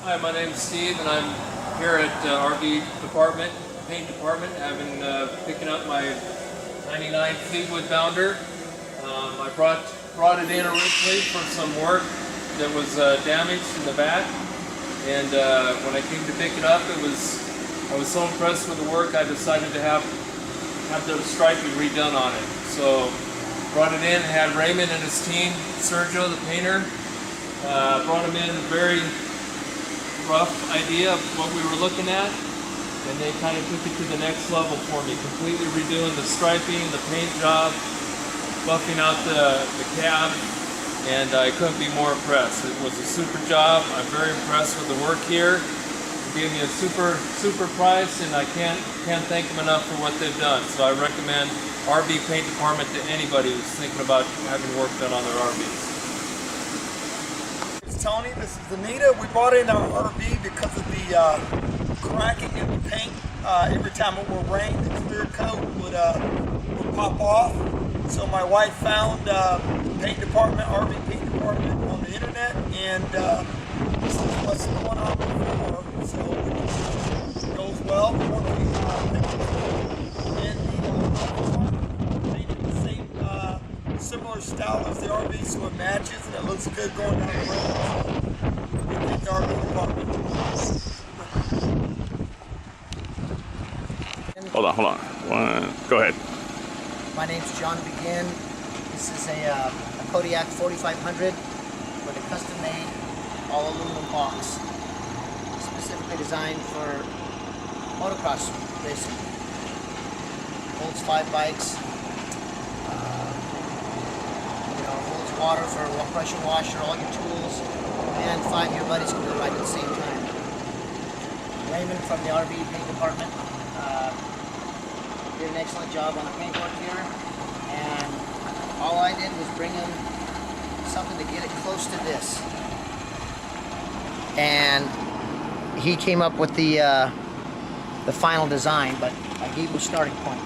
Hi, my name is Steve, and I'm here at RV department, paint department. I've been picking up my '99 Fleetwood Bounder. I brought it in originally for some work that was damaged in the back, and when I came to pick it up, I was so impressed with the work I decided to have the striping redone on it. So brought it in, had Raymond and his team, Sergio the painter, brought him in a very rough idea of what we were looking at, and they kind of took it to the next level for me, completely redoing the striping, the paint job, buffing out the cab, and I couldn't be more impressed. It was a super job. I'm very impressed with the work here. They gave me a super price, and I can't thank them enough for what they've done. So I recommend RV paint department to anybody who's thinking about having work done on their RVs. It's Tony, this is Anita. We brought in our RV because of the cracking in the paint. Every time it would rain, the clear coat would pop off. So my wife found paint department, RV paint department on the internet, and this is what's going on before. So it goes well. Similar style as the RV, so it matches and it looks good going down the road. We think the RV department. Hold on. Go ahead. My name's John Begin. This is a Kodiak 4500 with a custom-made all aluminum box, specifically designed for motocross racing. Holds 5 bikes. Holds water for a pressure washer, all your tools, and 5 of your buddies can ride at the same time. Raymond from the RV paint department did an excellent job on the paintwork here, and all I did was bring him something to get it close to this. And he came up with the final design, but I gave him a starting point.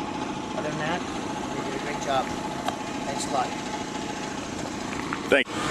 Other than that, they did a great job. Thanks a lot. Thank you.